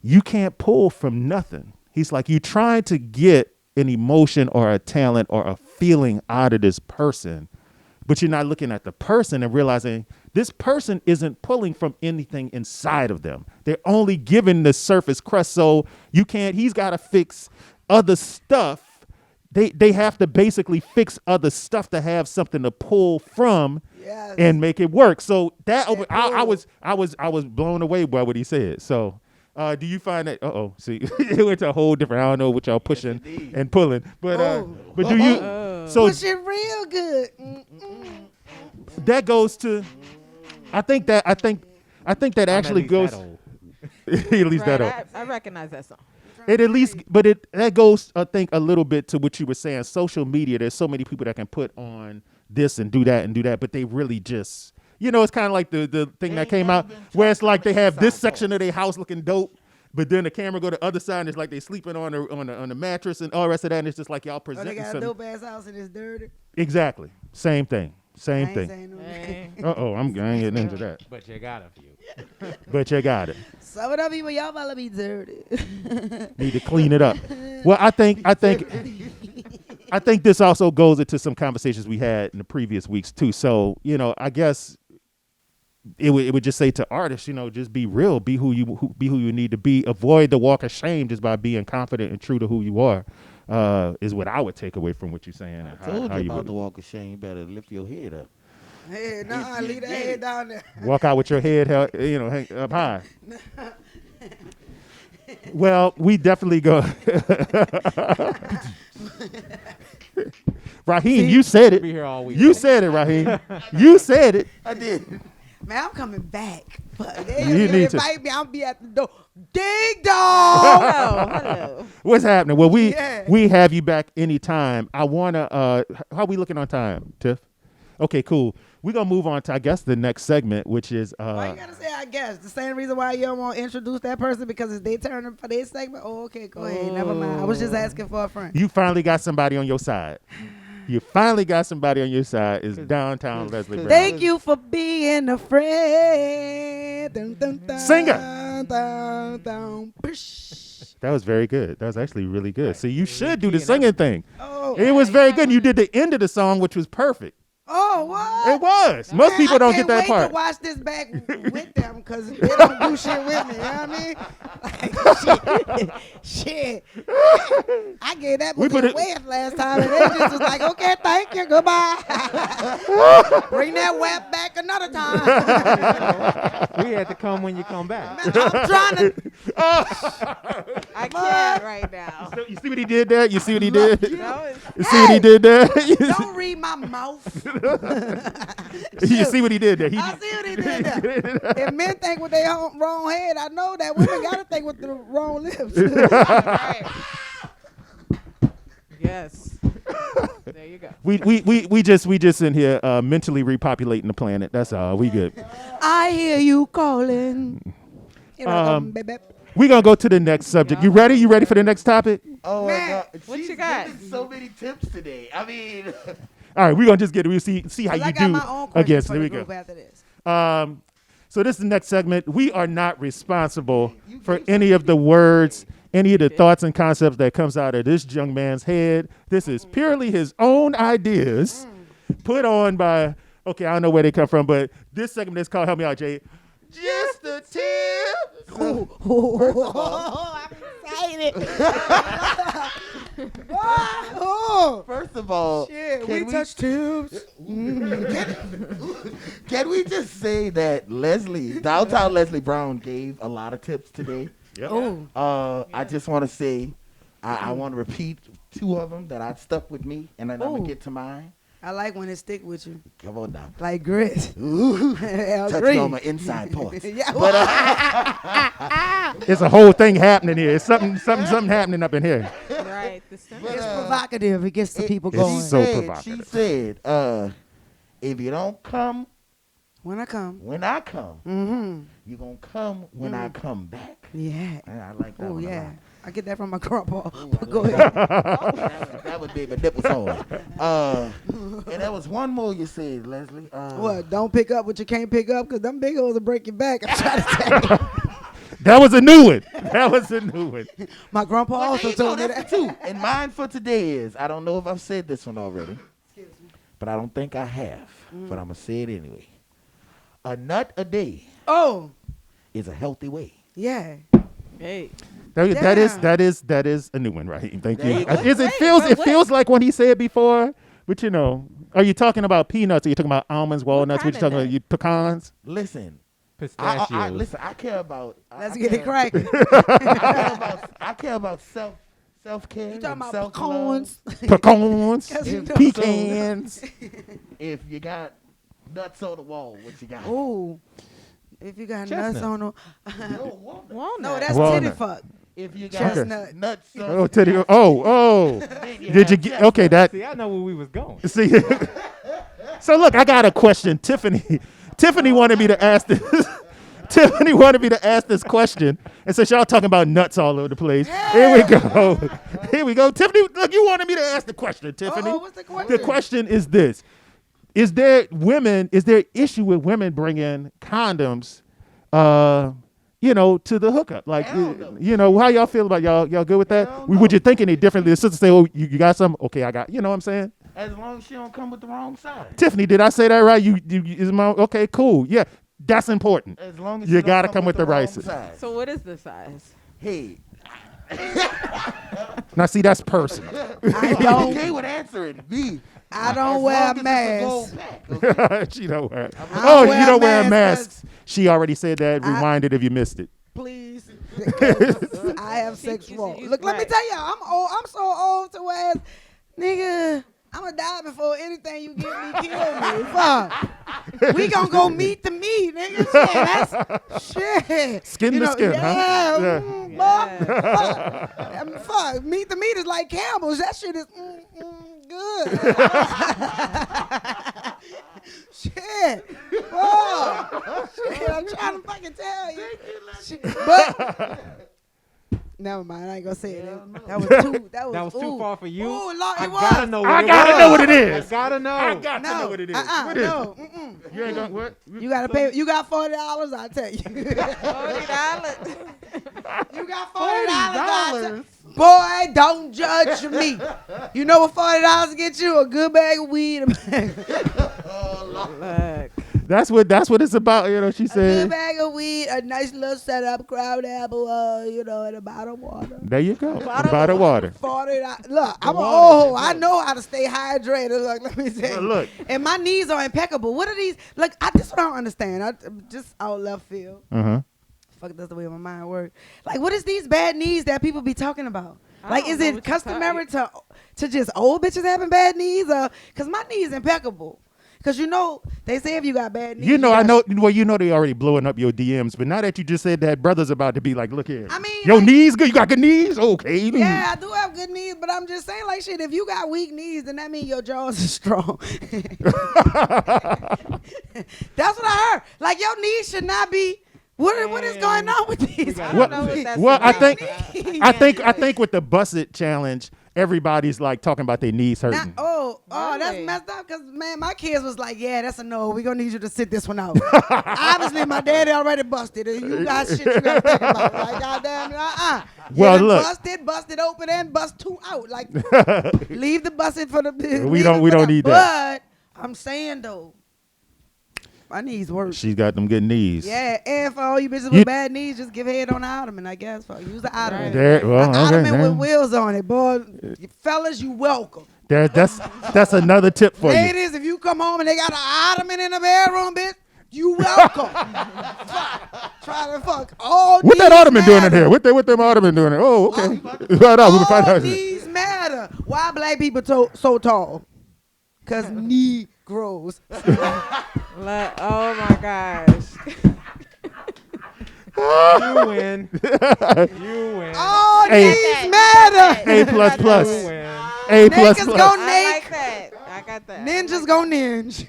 you can't pull from nothing. He's like, you trying to get an emotion or a talent or a feeling out of this person, but you're not looking at the person and realizing this person isn't pulling from anything inside of them. They're only giving the surface crust. So he's got to fix other stuff. They have to basically fix other stuff to have something to pull from and make it work. So that I was blown away by what he said. So do you find that? See, it went to a whole different. I don't know what y'all pushing and pulling, but do you? So push it real good. that goes to. I think that actually goes. At least that old. I recognize that song. That goes, I think, a little bit to what you were saying. Social media. There's so many people that can put on this and do that, but they really just. It's kind of like the thing that came out where it's like they have this section of their house looking dope, but then the camera go to the other side and it's like they sleeping on the mattress and all the rest of that, and it's just like y'all Oh, they presenting got a something. dope ass house and it's dirty. Exactly. Same thing. I ain't saying no Hey. I ain't getting into that. But you got a few. But you got it. Some of them people, y'all better be dirty. Need to clean it up. Well, I think this also goes into some conversations we had in the previous weeks too. So, I guess it would just say to artists, just be real, be who you need to be. Avoid the walk of shame just by being confident and true to who you are. Is what I would take away from what you're saying. And I told how you you about would the walk of shame. You better lift your head up. Hey, nah, leave that head down there. walk out with your head held, hang up high. Well, we definitely go. Raheem, you said it. Be here all week. You said it, Raheem. You said it. I did. Man, I'm coming back. But You need to. invite me, I'll be at the door. Ding dong! Oh, hello. What's happening? Well, Yeah. we have you back anytime. I wanna. How we looking on time, Tiff? Okay, cool. We're gonna move on to I guess the next segment, which is Why you gotta say I guess? The same reason why you don't want to introduce that person because it's their turn for their segment? Oh, okay, go ahead. Never mind. I was just asking for a friend. you finally got somebody on your side. You finally got somebody on your side. Is Downtown Leslie Brown. Thank you for being a friend. Dun, dun, dun, Singer. dun, dun, push. That was very good. That was actually really good. So you should do the keying up. singing thing. Oh, It was very good. You did the end of the song, which was perfect. oh, what? It was. Most Man, people don't I get that can't wait part. to watch this back with them because they don't do shit with me. You know what I mean? Like, shit. I gave that We movie put a it- wave last time, and they just was like, okay, thank you, goodbye. Bring that web back another time. We had to come when you come back. I'm trying to. I can't right now. You see what he did there? You see what he did? No, it's, You see what he did there? Don't read my mouth. You see what he did there? He, I see what he did there. If men think with their wrong head, I know that women got to think with the wrong lips. right. Yes. There you go. we just in here mentally repopulating the planet. That's all. We good. I hear you calling. You know, baby. We're gonna go to the next subject. You ready? You ready for the next topic? Oh my Man, God. what She's you got? giving so many tips today. I mean, All right, we're gonna just get it. We'll see how I you got do my own question against. for There the we go. group after this. So this is the next segment. We are not responsible for any of the words, any of the thoughts and concepts that comes out of this young man's head. This is purely his own ideas put on by, okay, I don't know where they come from, but this segment is called, help me out, Jay. Just a tip. I'm excited. Oh, first of all, shit, can we touch tubes. Can we just say that Downtown Lesli Brown gave a lot of tips today? Oh, I just want to say, I want to repeat two of them that I stuck with me, and then I'm Ooh. gonna get to mine. I like when it stick with you, Come on now. like grit. Ooh, I touching agree. on my inside parts. Yeah. But It's a whole thing happening here. It's something happening up in here. Right. The simple. It's provocative. It gets the people it's going. so she provocative. said, if you don't come When I come. when I come, Mm-hmm. you gonna come when I come back. Yeah. I like that Oh, one a yeah. lot. I get that from my grandpa. But go ahead. That would be my nipples hard. And there was one more you said, Leslie. What? Don't pick up what you can't pick up because them big hoes will break your back. I'm trying to tell you. That was a new one. That was a new one. My grandpa Well, also there you go, told me that's that. the two. And mine for today is, I don't know if I've said this one already, but I don't think I have. But I'm going to say it anyway. A nut a day Oh, is a healthy way. yeah. Hey. That is a new one, right? Thank There you. you go. It feels like when he said before, but you know, are you talking about peanuts? Or are you talking about almonds, walnuts? What you kind talking of about? You pecans? Listen, Pistachios. listen, I care about. Let's I get it care- cracking. I care about self-care. You talking and about self-love. pecans? Pecans, Cause you know- pecans. If you got nuts on the wall, what you got? Ooh. If you got nuts Chestnuts. on them. No, walnut. Walnut. No, that's Walnut. titty fuck. If you got Chestnut. nuts on Oh, Teddy. Oh. then Did have you get okay? That See, I know where we was going. see. So look, I got a question. Tiffany wanted me to ask this. Tiffany wanted me to ask this question, and since y'all talking about nuts all over the place, here we go. Here we go. Tiffany, look, you wanted me to ask the question, Tiffany. Uh-oh, what's the question? The question is this: Is there issue with women bringing condoms, to the hookup? Like, Hell no. how y'all feel about y'all good with that? Hell Would no. you think any differently? The sister say, "Oh, you got some? Okay, I got." You know what I'm saying? As long as she don't come with the wrong side. Tiffany, did I say that right? You is my okay? Cool. Yeah, that's important. As long as You she don't gotta come with the wrong right side. So what is the size? Hey, Now, see, that's personal. I I'm don't. okay with answering me. I don't As wear long a as it's mask. gold pack, okay? She don't wear. I Oh, wear you a don't wear a mask mask. She already said that. I- Rewind it if you missed it. Please. I have sex you wrong. see, Look, let me right. tell y'all, I'm old. I'm so old to where, nigga, I'm gonna die before anything you give me kill me. Fuck. We gonna go meet the meat, nigga. Shit, that's shit. Skin You to know, skin, yeah, huh? Yeah. boy, fuck. Meet the meat is like Campbell's. That shit is good. Shit. Fuck. Shit, I'm trying to fucking tell you. Shit, but never mind, I ain't gonna say it. That was too. That That was too far for you. Ooh, Lord, I it was. gotta know what I it gotta was. know what it is. I gotta know. I got to No, know what it is. What is no, it? mm-mm. You ain't gonna what? You gotta pay. You got $40. I'll tell you. $40. You got $40. Boy, don't judge me. You know what $40 get you? A good bag of weed. Look. That's what it's about. You know, she A good said. bag of weed, a nice little setup, crowd apple, and a bottle of water. There you go. Bottle of water. $40. Look, I'm an old hoe. I know how to stay hydrated. Look, let me say. Well, look. And my knees are impeccable. What are these? Look, this is what I don't understand. Just out left field. Fuck, that's the way my mind works. Like, what is these bad knees that people be talking about? I Like, don't is know it what you're customary to just old bitches having bad knees? Because my knees impeccable. Because, you know, they say if you got bad knees. You know, I got know. Well, you know they already blowing up your DMs, but now that you just said that, brother's about to be like, look here. I mean, your like- knees good. You got good knees. Okay. Yeah, I do have good knees, but I'm just saying, like, shit, if you got weak knees, then that means your jaws are strong. That's what I heard. Like, your knees should not be. What is going on with these? I Well, don't know what that's well, I about. think, I think with the Busset challenge, everybody's like talking about their knees hurting. That's Really? messed up. Cause man, my kids was like, yeah, that's a no. We gonna need you to sit this one out. Obviously, my daddy already busted, and you got shit you gotta think about. Like, goddamn, Well, Yeah, look. busted open, and bust two out. Like, leave the busted for the. We don't need that. But I'm saying though, my knees work. She's got them good knees. Yeah, and for all you bitches You- with bad knees, just give head on the ottoman, I guess. Fuck, use the ottoman. There, well, An okay, ottoman with man. wheels on it, boy. Fellas, you welcome. That's another tip for you. Ladies, if you come home and they got an ottoman in the bedroom, bitch, you welcome. Fuck. Try to fuck. All What that these ottoman doing in matter. here? What them ottoman doing in here? Oh, okay. Right on. We can find All out. these matter. Why black people so tall? Because knee grows. Like, oh my gosh. You win. You win. All Hey. these matter. A plus You plus. win. A plus Niggas plus. go I like Nate. that. I got that. Ninjas go ninja.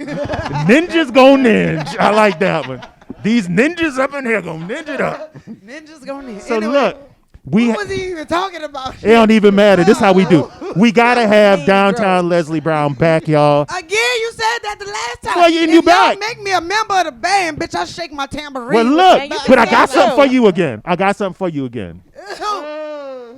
Ninjas go ninja. I like that one. These ninjas up in here go ninja it up. Ninjas go ninja. So Anyway, look, we. what was he even talking about? It don't even matter. This is how we do. We gotta have Downtown Leslie Brown back, y'all. Again, you said that the last time. Well, you If back. y'all make me a member of the band, bitch, I shake my tambourine. Well, look, And you but I can got sing something too. for you again. I got something for you again.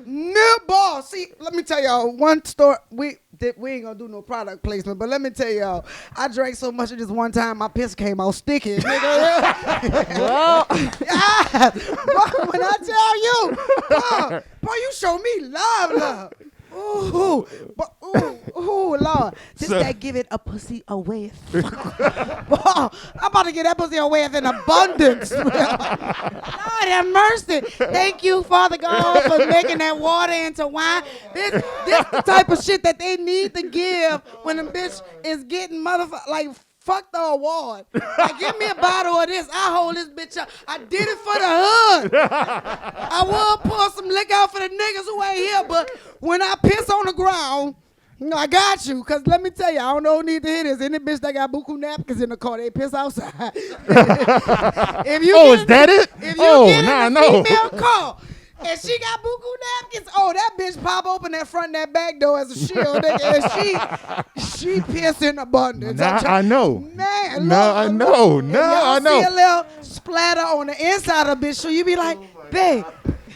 No ball. See, let me tell y'all one story. We ain't gonna do no product placement, but let me tell y'all, I drank so much of this one time, my piss came out sticky. Nigga. Well, Yeah. Bro, when I tell you, bro, you show me love. Ooh, Lord. This So- that give it a pussy away. Boy, I'm about to get that pussy away in abundance. Lord have mercy. Thank you, Father God, for making that water into wine. This the type of shit that they need to give when a bitch is getting like fuck the award. Like, give me a bottle of this. I hold this bitch up. I did it for the hood. I will pour some liquor out for the niggas who ain't here, but when I piss on the ground, I got you. Because let me tell you, I don't know who need to hear this. Any bitch that got buku napkins in the car, they piss outside. If you Oh, get is that it? If you Oh, get nah, in no. a female car, and she got buku napkins, oh, that bitch pop open that front and that back door as a shield, nigga, and she piss in abundance. Nah, I'm try- I know. Man, No, look, I know. if No, y'all I know. see a little splatter on the inside of a bitch, so you be like, babe,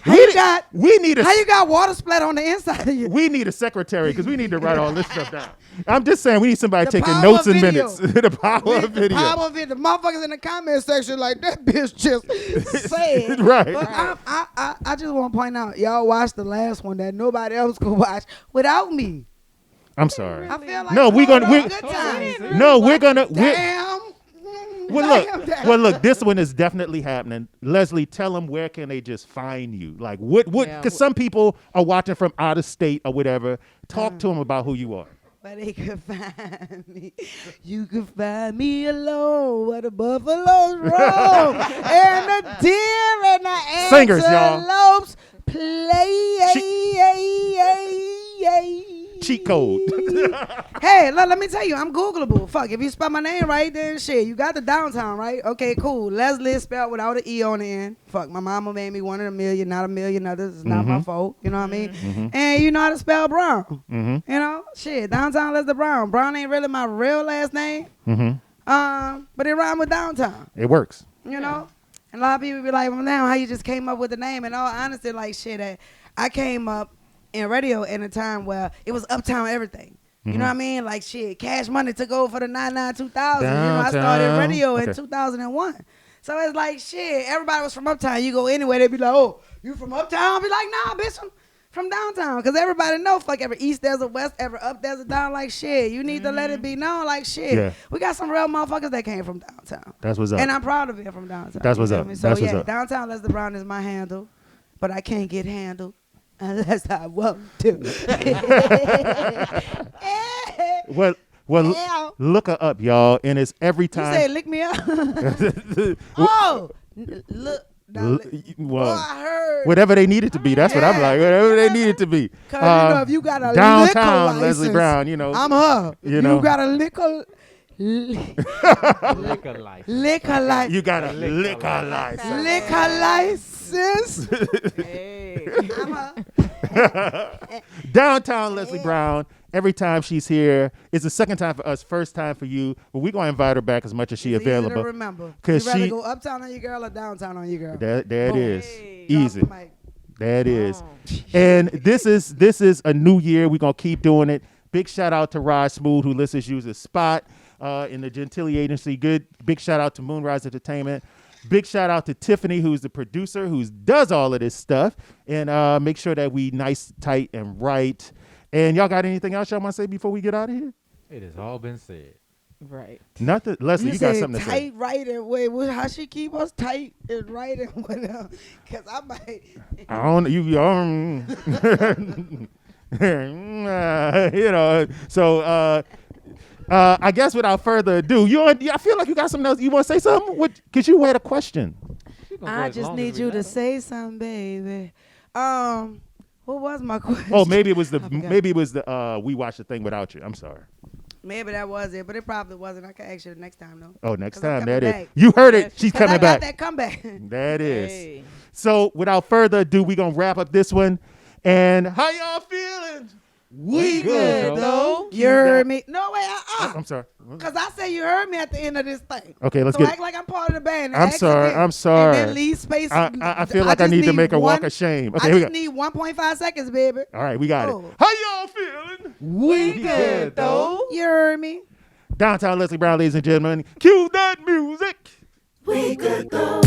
how We you need- got we need a how you got water splatter on the inside of you? We need a secretary because we need to write all this stuff down. I'm just saying we need somebody The taking power notes of and video. minutes. The power of video. Power of it. The motherfuckers in the comment section like that bitch just said. Right. But I just want to point out, y'all watched the last one that nobody else could watch without me. I'm sorry. I feel like No, we gonna we're we good times. no, we're gonna Damn. well look, this one is definitely happening. Leslie, tell them where can they just find you? Like what Yeah, because some people are watching from out of state or whatever. Talk to them about who you are. where they could find me. You could find me alone where the buffaloes roam and the deer and the Singers, y'all. antelopes play. Cheat code. Hey, let me tell you, I'm Googleable. Fuck, if you spell my name right, then shit, you got the downtown, right? Okay, cool. Leslie is spelled without an E on the end. Fuck, my mama made me one in a million, not a million others. It's not my fault, you know what I mean? And you know how to spell Brown. You know? Shit, Downtown Lesli Brown. Brown ain't really my real last name. But it rhymes with downtown, It works. you know? And a lot of people be like, well, now, how you just came up with the name? And all honesty, like, shit, I came up in radio in a time where it was uptown everything. You know what I mean? Like, shit, Cash Money took over for the 99 2000. You know, I started Downtown. radio in Okay. 2001. So it's like, shit, everybody was from uptown. You go anywhere, they be like, oh, you from uptown? I be like, nah, bitch, I'm from downtown. Because everybody know, fuck, every east there's a west, every up there's a down. Like, shit, you need to let it be known. Like, shit, Yeah. we got some real motherfuckers that came from downtown. That's what's up. And I'm proud of being from downtown. That's You what's feel up. me? So, That's what's yeah, up. Downtown Leslie Brown is my handle, but I can't get handled unless I want to. Well, Yeah. look her up, y'all. And it's every You time. say lick me up? Oh, look. L- well, Oh, I heard. whatever they need it to be. That's what I'm like. Whatever they need it to be. Cause you know, if you got a Downtown liquor license, Lesli Brown, you know. I'm her. You You know. got a liquor Liquor life. liquor license. You got a liquor license. Liquor license. Hey. I'm her. Downtown Lesli Brown. Every time she's here, it's the second time for us, first time for you. But we're gonna invite her back as much as she It's easy to available. remember. 'Cause You rather she- go uptown on your girl or downtown on your girl. There it Boom. is. Hey. Easy. Drop the mic. That is. Oh. And this is a new year. We're gonna keep doing it. Big shout out to Rod Smooth, who lets us use a spot in the Gentili agency. Good. Big shout out to Moonrise Entertainment. Big shout out to Tiffany, who's the producer, who does all of this stuff. And make sure that we nice, tight, and right. And y'all got anything else y'all want to say before we get out of here? It has all been said. Right. Nothing. Leslie, you got said something to say. tight, right, and wait, how she keep us tight and right and whatever? Because I might. I don't. You know. So I guess without further ado, I feel like you got something else. You want to say something? Because you had a question. She gonna go I as just long need as we you let to her. say something, baby. What was my question? Oh, maybe it was I forgot. the we watched the thing without you. I'm sorry. Maybe that was it, but it probably wasn't. I can ask you the next time, though. Oh, next 'Cause I'm time coming that is. back. You heard it. Yes. She's 'Cause coming I got back. that comeback. That is. Hey. So without further ado, we gonna wrap up this one. And how y'all feeling? We good, though. You heard me? No, wait, I'm sorry. Because I say you heard me at the end of this thing. Okay, let's so get. act like I'm part of the band. I'm sorry. I'm sorry. And then leave space. I feel like I just need to make a walk one- of shame. Okay, I here we just go. need 1.5 seconds, baby. All right, we got Oh. it. How y'all feeling? We good though. You heard me? Downtown Lesli Brown, ladies and gentlemen. Cue that music. We could go.